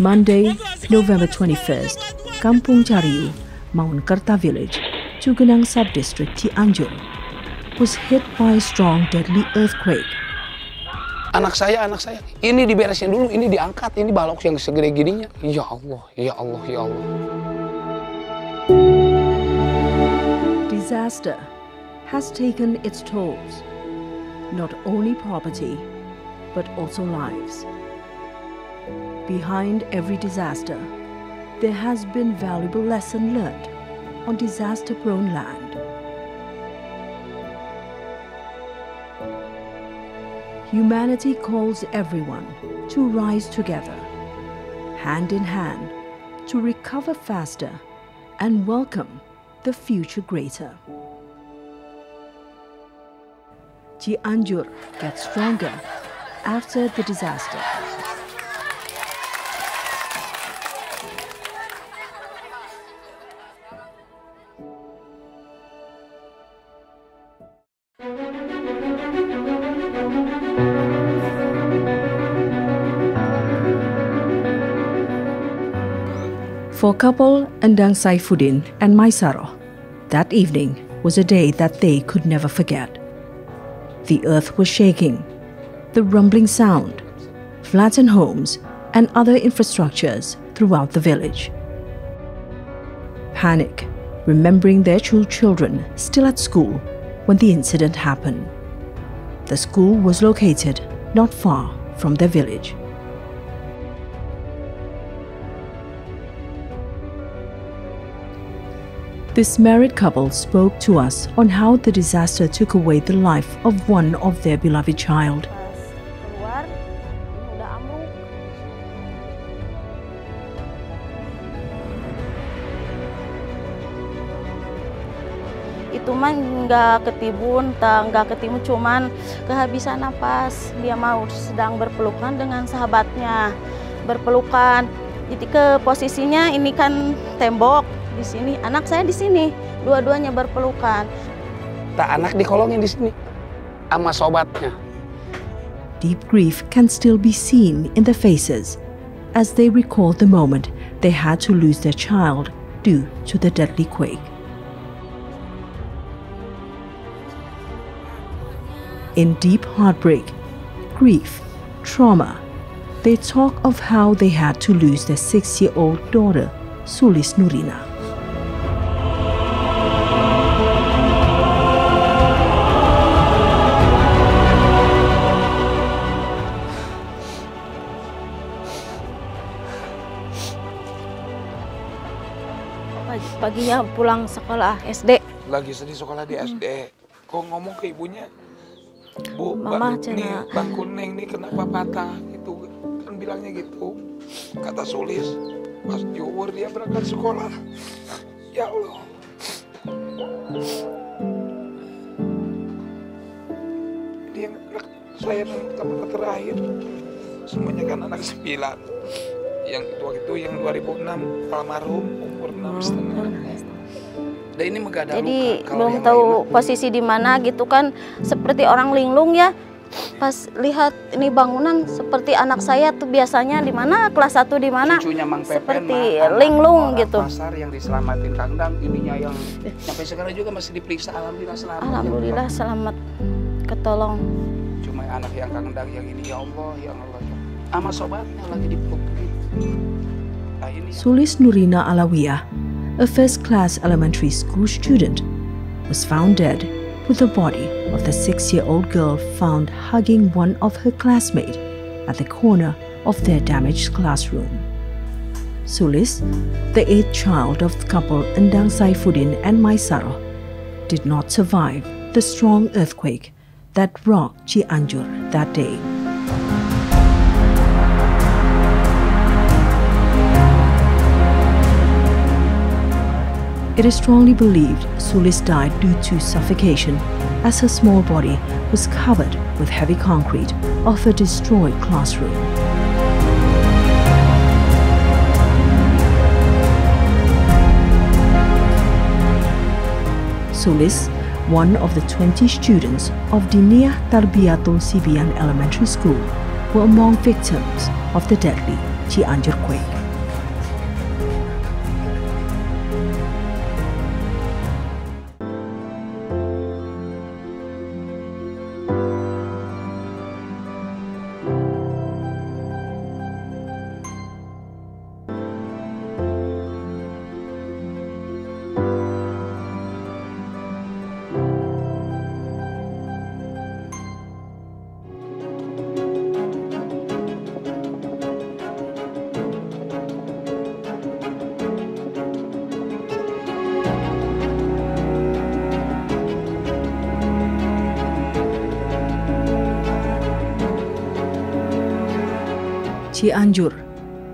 Monday, November 21st, Kampung Cariu, Mount Kerta village, Cugenang Subdistrict Cianjur, was hit by a strong deadly earthquake. Anak saya, ini diberesin dulu, ini diangkat, ini balok yang segede gininya. Ya Allah, ya Allah, ya Allah. Disaster has taken its tolls, not only property, but also lives. Behind every disaster, there has been valuable lesson learned on disaster-prone land. Humanity calls everyone to rise together, hand in hand, to recover faster and welcome the future greater. Cianjur gets stronger after the disaster. For couple Endang Saifuddin and Maisaro, that evening was a day that they could never forget. The earth was shaking, the rumbling sound, flattened homes and other infrastructures throughout the village. Panic, remembering their two children still at school when the incident happened. The school was located not far from their village. This married couple spoke to us on how the disaster took away the life of one of their beloved child. Itu mah nggak ketimbun, cuman kehabisan napas. Dia mau sedang berpelukan dengan sahabatnya, berpelukan. Jadi ke posisinya ini kan tembok. Di sini, anak saya di sini, dua-duanya berpelukan. Anak dikolongin di sini sama sobatnya. Deep grief can still be seen in their faces as they recall the moment they had to lose their child due to the deadly quake. In deep heartbreak, grief, trauma, they talk of how they had to lose their 6-year-old daughter, Sulis Nurina. Paginya pulang sekolah SD. Lagi sedih sekolah di SD. Kok ngomong ke ibunya, Bu, Mama nih bangku Neng nih kenapa patah gitu. Kan bilangnya gitu. Kata Sulis, pas Cianjur dia berangkat sekolah. Ya Allah. Dia anak saya yang terakhir. Semuanya kan anak 9. Yang itu yang 2006 almarhum umur 6,5. Dan ini menggada jadi luka. Belum tahu posisi di mana gitu kan, seperti orang linglung ya. Pas lihat ini bangunan seperti anak saya tuh biasanya di mana kelas 1 di mana seperti linglung gitu. Pasar yang diselamatin Kang Dang, ininya yang sampai sekarang juga masih diperiksa, alhamdulillah selamat. Alhamdulillah selamat ketolong. Cuma anak yang Kang Dang yang ini ya Allah, ya Allah. Sama sobatnya lagi dipeluk. Sulis Nurina Alawiyah, a first-class elementary school student, was found dead with the body of the 6-year-old girl found hugging one of her classmates at the corner of their damaged classroom. Sulis, the 8th child of the couple Endang Saifuddin and Maisaro, did not survive the strong earthquake that rocked Cianjur that day. It is strongly believed Sulis died due to suffocation as her small body was covered with heavy concrete of a destroyed classroom. Sulis, one of the 20 students of Diniyah Tarbiyatul Sibian Elementary School, were among victims of the deadly Cianjur quake. Cianjur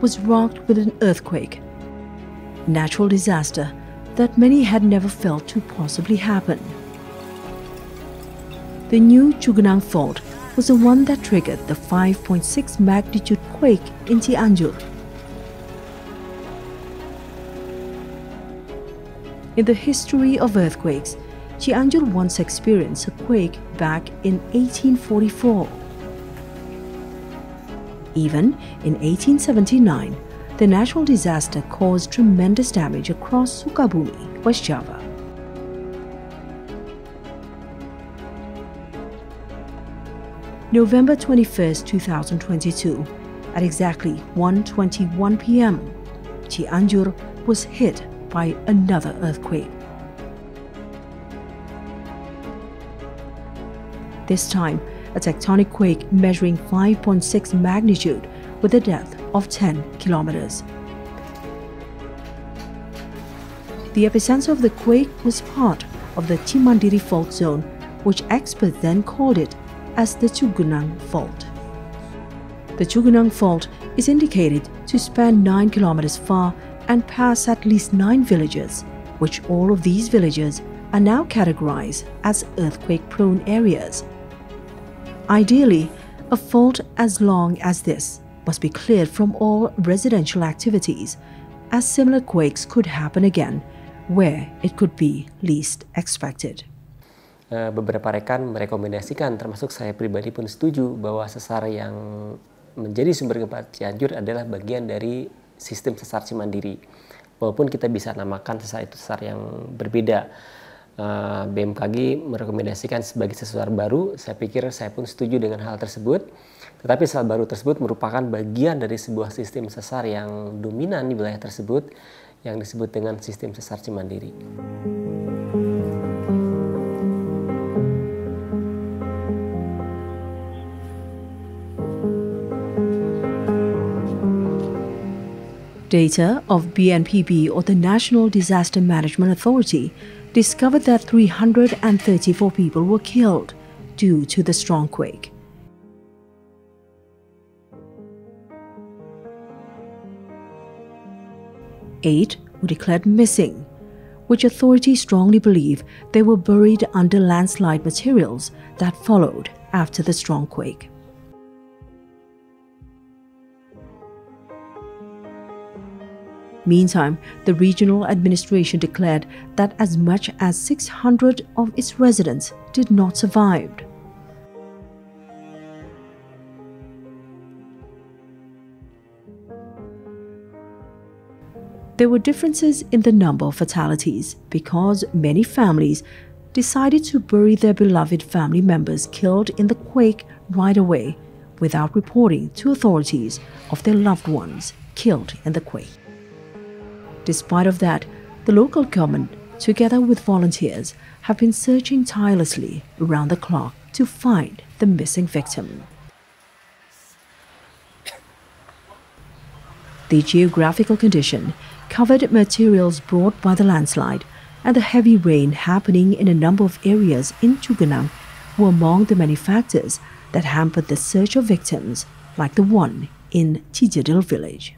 was rocked with an earthquake, a natural disaster that many had never felt to possibly happen. The new Cugenang fault was the one that triggered the 5.6 magnitude quake in Cianjur. In the history of earthquakes, Cianjur once experienced a quake back in 1844. Even in 1879, the natural disaster caused tremendous damage across Sukabumi, West Java. November 21, 2022, at exactly 1:21 p.m., Cianjur was hit by another earthquake. This time, a tectonic quake measuring 5.6 magnitude with a depth of 10 kilometers. The epicenter of the quake was part of the Cimandiri fault zone, which experts then called it as the Cugenang fault. The Cugenang fault is indicated to span 9 kilometers far and pass at least 9 villages, which all of these villages are now categorized as earthquake-prone areas. Ideally, a fault as long as this must be cleared from all residential activities, as similar quakes could happen again where it could be least expected. Beberapa rekan merekomendasikan, termasuk saya pribadi pun setuju, bahwa sesar yang menjadi sumber gempa Cianjur adalah bagian dari sistem sesar Cimandiri. Walaupun kita bisa namakan sesar itu sesar yang berbeda. BMKG merekomendasikan sebagai sesar baru. Saya pikir saya pun setuju dengan hal tersebut. Tetapi sesar baru tersebut merupakan bagian dari sebuah sistem sesar yang dominan di wilayah tersebut, yang disebut dengan sistem sesar Cimandiri. Data of BNPB, or the National Disaster Management Authority, discovered that 334 people were killed due to the strong quake. Eight were declared missing, which authorities strongly believe they were buried under landslide materials that followed after the strong quake. Meantime, the regional administration declared that as much as 600 of its residents did not survive. There were differences in the number of fatalities because many families decided to bury their beloved family members killed in the quake right away without reporting to authorities of their loved ones killed in the quake. Despite of that, the local government, together with volunteers, have been searching tirelessly around the clock to find the missing victim. The geographical condition, covered materials brought by the landslide, and the heavy rain happening in a number of areas in Cugenang were among the many factors that hampered the search of victims, like the one in Cijadil village.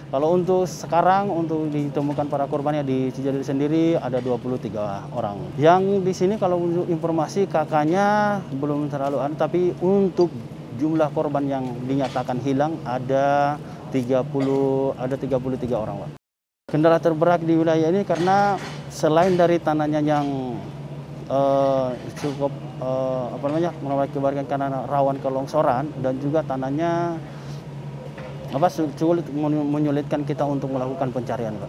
Kalau untuk sekarang, untuk ditemukan para korbannya di Cianjur sendiri ada 23 orang. Yang di sini kalau untuk informasi kakaknya belum terlalu ada, tapi untuk jumlah korban yang dinyatakan hilang ada 33 orang. Kendala terberat di wilayah ini karena selain dari tanahnya yang cukup mengakibatkan karena rawan kelongsoran, dan juga tanahnya sulit menyulitkan kita untuk melakukan pencarian, Pak.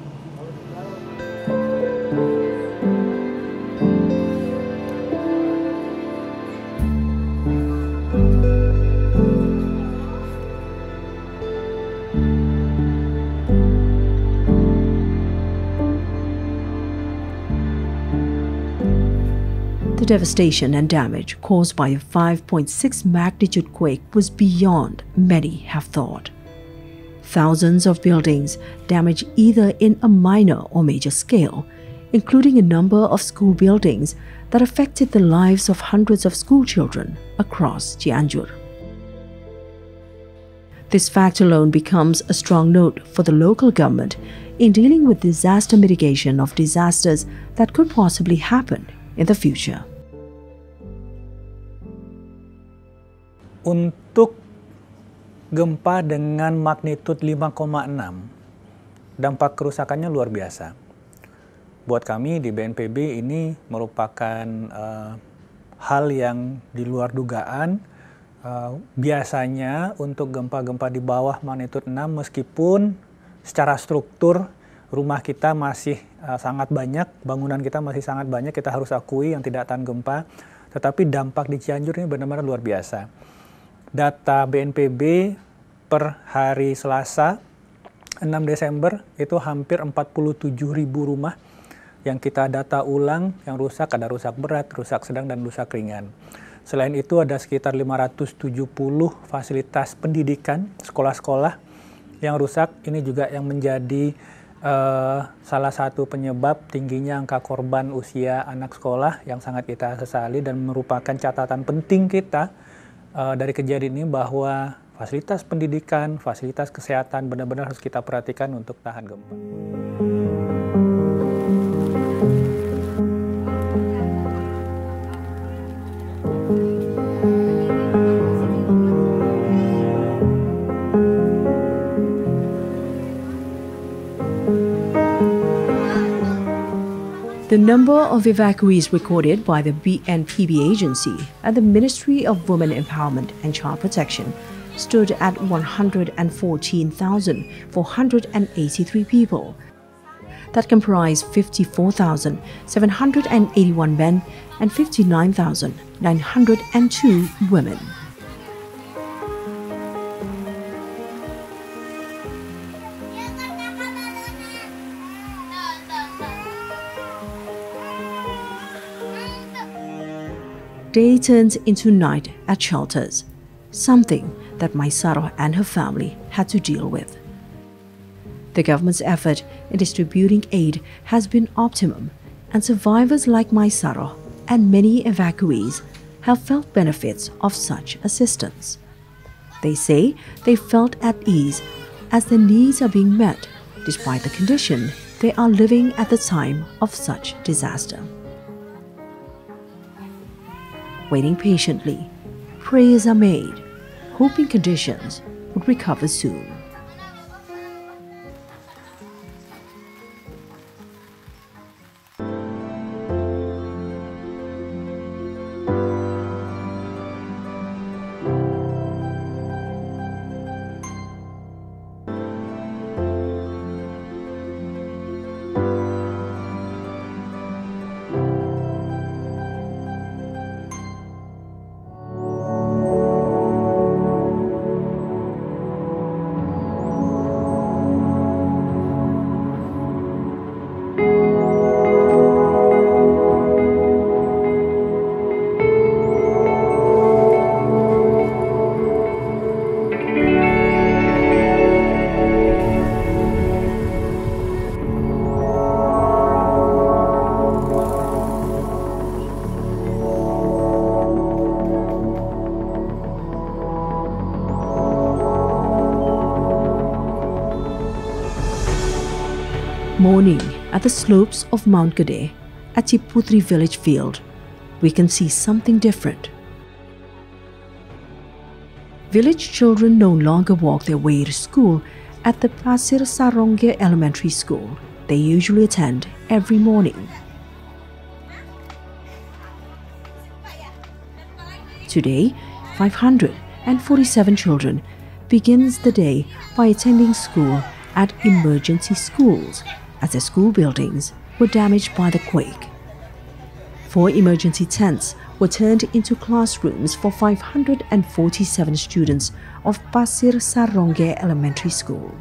The devastation and damage caused by a 5.6 magnitude quake was beyond many have thought. Thousands of buildings damaged either in a minor or major scale, including a number of school buildings that affected the lives of hundreds of school children across Cianjur. This fact alone becomes a strong note for the local government in dealing with disaster mitigation of disasters that could possibly happen in the future. Untuk gempa dengan magnitudo 5,6, dampak kerusakannya luar biasa. Buat kami di BNPB ini merupakan hal yang di luar dugaan. Biasanya untuk gempa-gempa di bawah magnitudo 6, meskipun secara struktur rumah kita masih sangat banyak, bangunan kita masih sangat banyak, kita harus akui yang tidak tahan gempa, tetapi dampak di Cianjur ini benar-benar luar biasa. Data BNPB per hari Selasa 6 Desember itu hampir 47.000 rumah yang kita data ulang yang rusak, ada rusak berat, rusak sedang, dan rusak ringan. Selain itu ada sekitar 570 fasilitas pendidikan, sekolah-sekolah yang rusak. Ini juga yang menjadi salah satu penyebab tingginya angka korban usia anak sekolah yang sangat kita sesali, dan merupakan catatan penting kita dari kejadian ini bahwa fasilitas pendidikan, fasilitas kesehatan benar-benar harus kita perhatikan untuk tahan gempa. The number of evacuees recorded by the BNPB agency and the Ministry of Women Empowerment and Child Protection stood at 114,483 people. That comprised 54,781 men and 59,902 women. Day turns into night at shelters, something that Maisaro and her family had to deal with. The government's effort in distributing aid has been optimum, and survivors like Maisaro and many evacuees have felt benefits of such assistance. They say they felt at ease as their needs are being met despite the condition they are living at the time of such disaster. Waiting patiently, prayers are made, hoping conditions would recover soon. Morning at the slopes of Mount Gede at Ciputri village field, we can see something different. Village children no longer walk their way to school at the Pasir Sarongge Elementary School they usually attend every morning. Today, 547 children begins the day by attending school at emergency schools, as their school buildings were damaged by the quake. 4 emergency tents were turned into classrooms for 547 students of Pasir Sarongge Elementary School.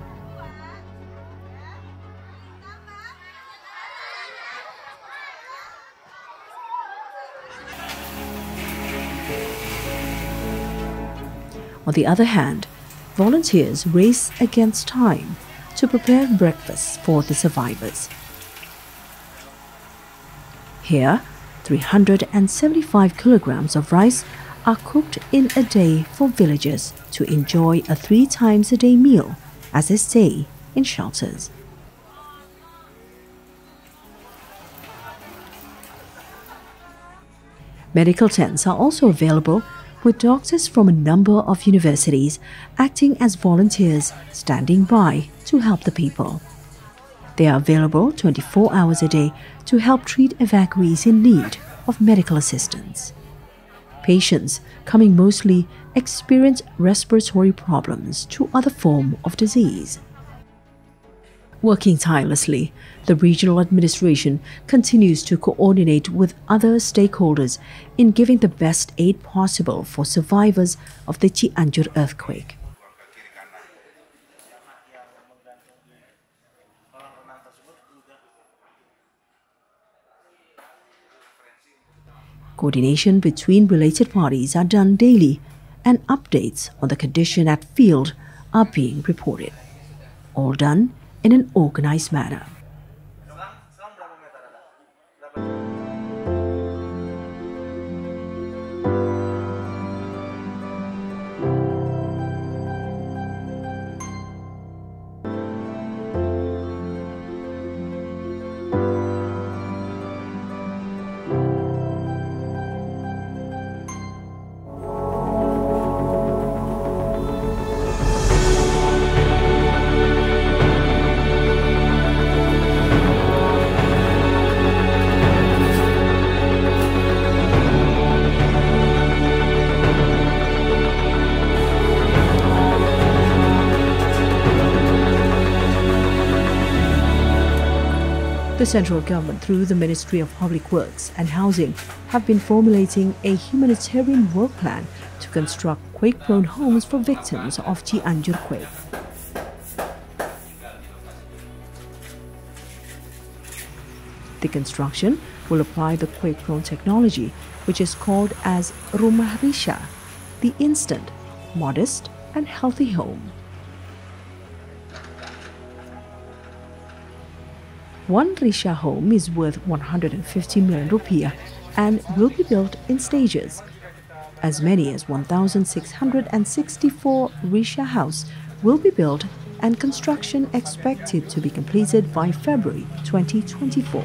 On the other hand, volunteers race against time to prepare breakfast for the survivors. Here, 375 kilograms of rice are cooked in a day for villagers to enjoy a 3 times a day meal as they stay in shelters. Medical tents are also available, with doctors from a number of universities acting as volunteers standing by to help the people. They are available 24 hours a day to help treat evacuees in need of medical assistance. Patients coming mostly experience respiratory problems to other forms of disease. Working tirelessly, the regional administration continues to coordinate with other stakeholders in giving the best aid possible for survivors of the Cianjur earthquake. Coordination between related parties are done daily, and updates on the condition at field are being reported. All done in an organized manner. The central government, through the Ministry of Public Works and Housing, have been formulating a humanitarian work plan to construct quake-prone homes for victims of Cianjur quake. The construction will apply the quake-prone technology, which is called as Rumah Risha, the instant, modest and healthy home. One Risha home is worth 150 million rupiah and will be built in stages. As many as 1,664 Risha house will be built, and construction expected to be completed by February 2024.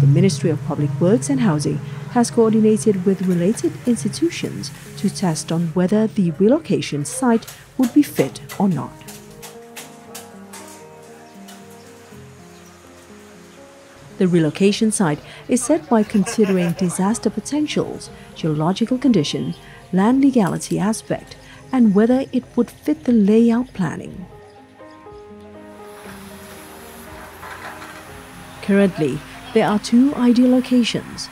The Ministry of Public Works and Housing has coordinated with related institutions to test on whether the relocation site would be fit or not. The relocation site is set by considering disaster potentials, geological condition, land legality aspect, and whether it would fit the layout planning. Currently, there are 2 ideal locations.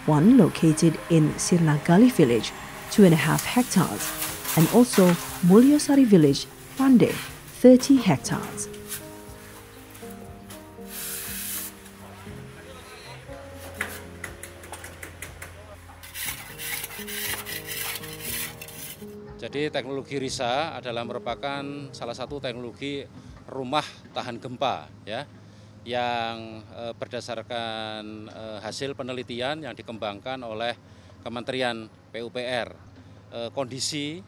One located in Sirnagali village, 2.5 hectares, and also Mulyosari village, Pande, 30 hectares. Jadi teknologi RISA adalah merupakan salah satu teknologi rumah tahan gempa ya, yang berdasarkan hasil penelitian yang dikembangkan oleh Kementerian PUPR. Kondisi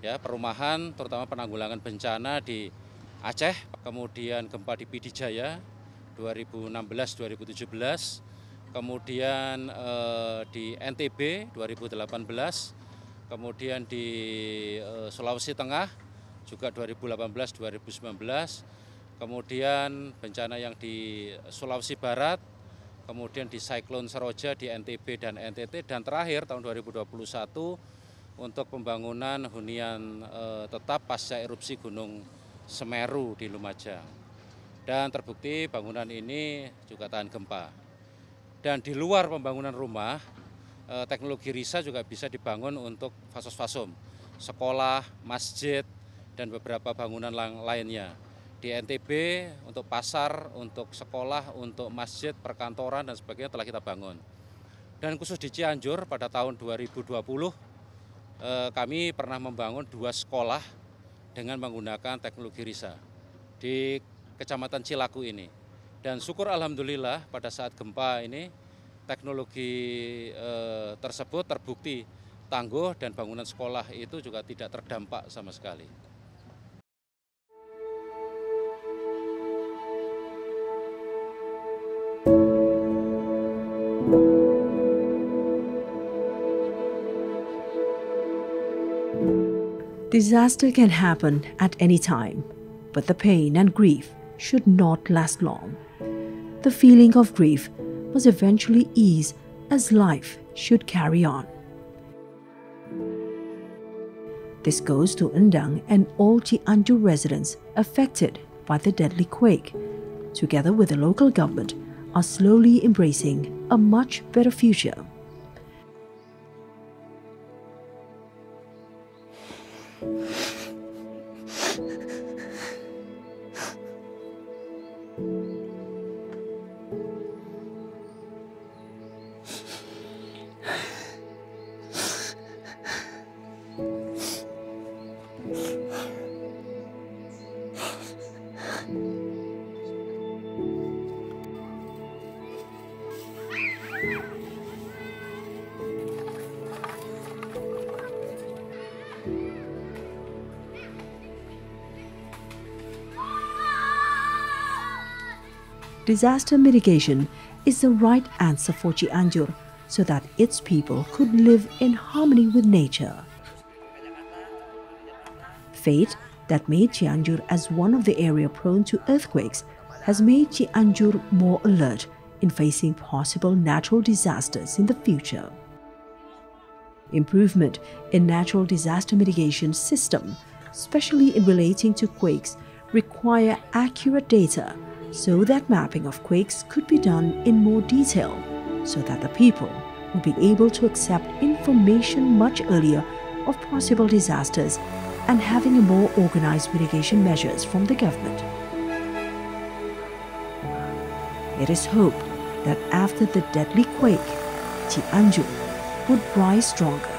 ya perumahan terutama penanggulangan bencana di Aceh, kemudian gempa di Pidijaya 2016-2017, kemudian di NTB 2018, kemudian di Sulawesi Tengah juga 2018-2019, kemudian bencana yang di Sulawesi Barat, kemudian di Siklon Seroja di NTB dan NTT, dan terakhir tahun 2021 untuk pembangunan hunian tetap pasca erupsi Gunung Semeru di Lumajang. Dan terbukti bangunan ini juga tahan gempa. Dan di luar pembangunan rumah, teknologi RISA juga bisa dibangun untuk fasos-fasom, sekolah, masjid, dan beberapa bangunan lainnya. Di NTB untuk pasar, untuk sekolah, untuk masjid, perkantoran, dan sebagainya telah kita bangun. Dan khusus di Cianjur pada tahun 2020, kami pernah membangun 2 sekolah dengan menggunakan teknologi RISA di Kecamatan Cilaku ini. Dan syukur alhamdulillah pada saat gempa ini, teknologi tersebut terbukti tangguh dan bangunan sekolah itu juga tidak terdampak sama sekali. Disaster can happen at any time, but the pain and grief should not last long. The feeling of grief must eventually ease as life should carry on. This goes to Endang and all Cianjur residents affected by the deadly quake, together with the local government, are slowly embracing a much better future. Disaster mitigation is the right answer for Cianjur so that its people could live in harmony with nature. Fate that made Cianjur as one of the area prone to earthquakes has made Cianjur more alert in facing possible natural disasters in the future. Improvement in natural disaster mitigation system, especially in relating to quakes, require accurate data so that mapping of quakes could be done in more detail so that the people will be able to accept information much earlier of possible disasters and having a more organized mitigation measures from the government. It is hoped that after the deadly quake, Cianjur would rise stronger.